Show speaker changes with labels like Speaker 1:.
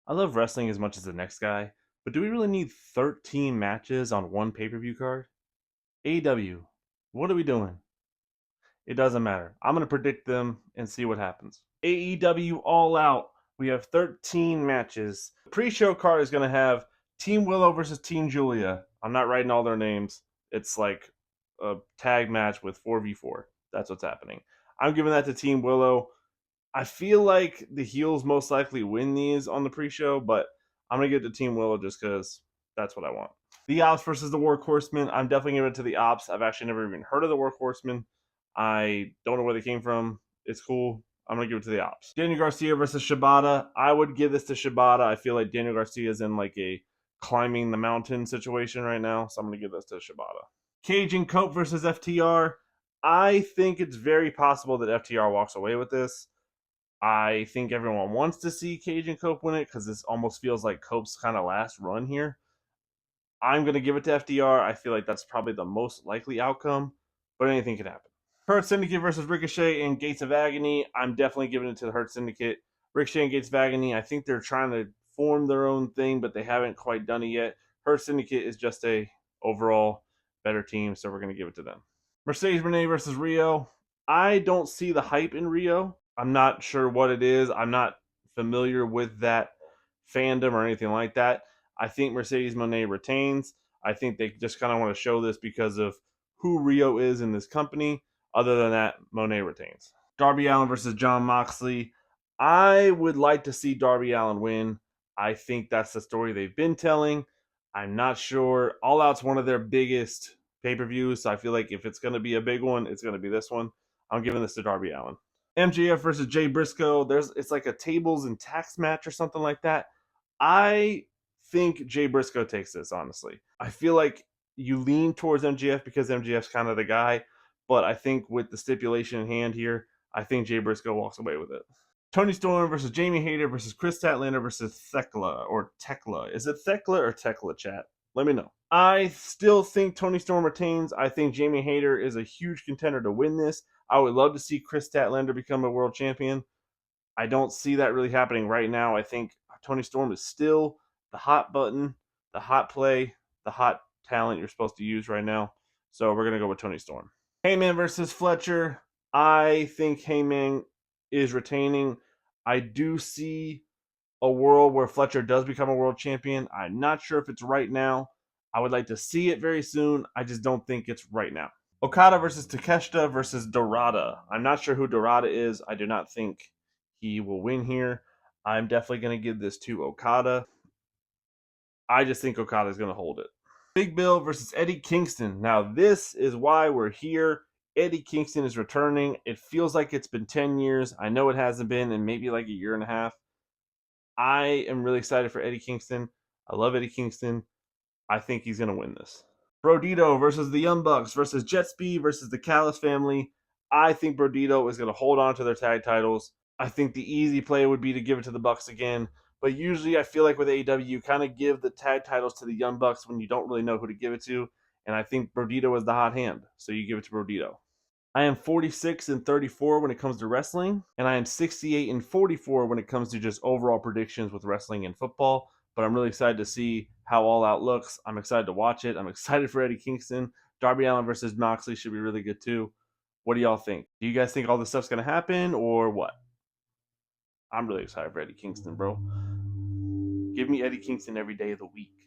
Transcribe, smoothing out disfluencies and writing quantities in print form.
Speaker 1: I love wrestling as much as the next guy, but do we really need 13 matches on one pay-per-view card? AEW, what are we doing? It doesn't matter. I'm going to predict them and see what happens. AEW All Out. We have 13 matches. The pre-show card is going to have Team Willow versus Team Julia. I'm not writing all their names. It's like a tag match with 4v4. That's what's happening. I'm giving that to Team Willow. I feel like the heels most likely win these on the pre-show, but I'm gonna give it to Team Willow just because that's what I want. The Ops versus the Workhorsemen. I'm definitely giving it to the Ops. I've actually never even heard of the Workhorsemen. I don't know where they came from. It's cool. I'm gonna give it to the Ops. Daniel Garcia versus Shibata. I would give this to Shibata. I feel like Daniel Garcia is in like a climbing the mountain situation right now, so I'm gonna give this to Shibata. Cage and Cope versus FTR. I think it's very possible that FTR walks away with this. I think everyone wants to see Cage and Cope win it because this almost feels like Cope's kind of last run here. I'm going to give it to FDR. I feel like that's probably the most likely outcome, but anything could happen. Hurt Syndicate versus Ricochet and Gates of Agony. I'm definitely giving it to the Hurt Syndicate. Ricochet and Gates of Agony, I think they're trying to form their own thing, but they haven't quite done it yet. Hurt Syndicate is just a overall better team, so we're going to give it to them. Mercedes Renee versus Rio. I don't see the hype in Rio. I'm not sure what it is. I'm not familiar with that fandom or anything like that. I think Mercedes Moné retains. I think they just kind of want to show this because of who Rio is in this company. Other than that, Monet retains. Darby Allin versus John Moxley. I would like to see Darby Allin win. I think that's the story they've been telling. I'm not sure. All Out's one of their biggest pay-per-views, so I feel like if it's going to be a big one, it's going to be this one. I'm giving this to Darby Allin. MJF versus Jay Briscoe. It's like a tables and tax match or something like that. I think Jay Briscoe takes this, honestly. I feel like you lean towards MJF because MJF's kind of the guy, but I think with the stipulation in hand here, I think Jay Briscoe walks away with it. Tony Storm versus Jamie Hayter versus Chris Statlander versus Thekla or Tekla. Is it Thekla or Tekla, chat? Let me know. I still think Tony Storm retains. I think Jamie Hayter is a huge contender to win this. I would love to see Chris Statlander become a world champion. I don't see that really happening right now. I think Tony Storm is still the hot button, the hot play, the hot talent you're supposed to use right now. So we're going to go with Tony Storm. Heyman versus Fletcher. I think Heyman is retaining. I do see a world where Fletcher does become a world champion. I'm not sure if it's right now. I would like to see it very soon. I just don't think it's right now. Okada versus Takeshita versus Dorada. I'm not sure who Dorada is. I do not think he will win here. I'm definitely going to give this to Okada. I just think Okada is going to hold it. Big Bill versus Eddie Kingston. Now, this is why we're here. Eddie Kingston is returning. It feels like it's been 10 years. I know it hasn't been, and maybe like a year and a half. I am really excited for Eddie Kingston. I love Eddie Kingston. I think he's going to win this. Brodito versus the Young Bucks versus Jet Speed versus the Callis family. I think Brodito is going to hold on to their tag titles. I think the easy play would be to give it to the Bucks again. But usually I feel like with AEW, you kind of give the tag titles to the Young Bucks when you don't really know who to give it to. And I think Brodito is the hot hand. So you give it to Brodito. I am 46 and 34 when it comes to wrestling, and I am 68 and 44 when it comes to just overall predictions with wrestling and football. But I'm really excited to see how All Out looks. I'm excited to watch it. I'm excited for Eddie Kingston. Darby Allin versus Moxley should be really good too. What do y'all think? Do you guys think all this stuff's going to happen or what? I'm really excited for Eddie Kingston, bro. Give me Eddie Kingston every day of the week.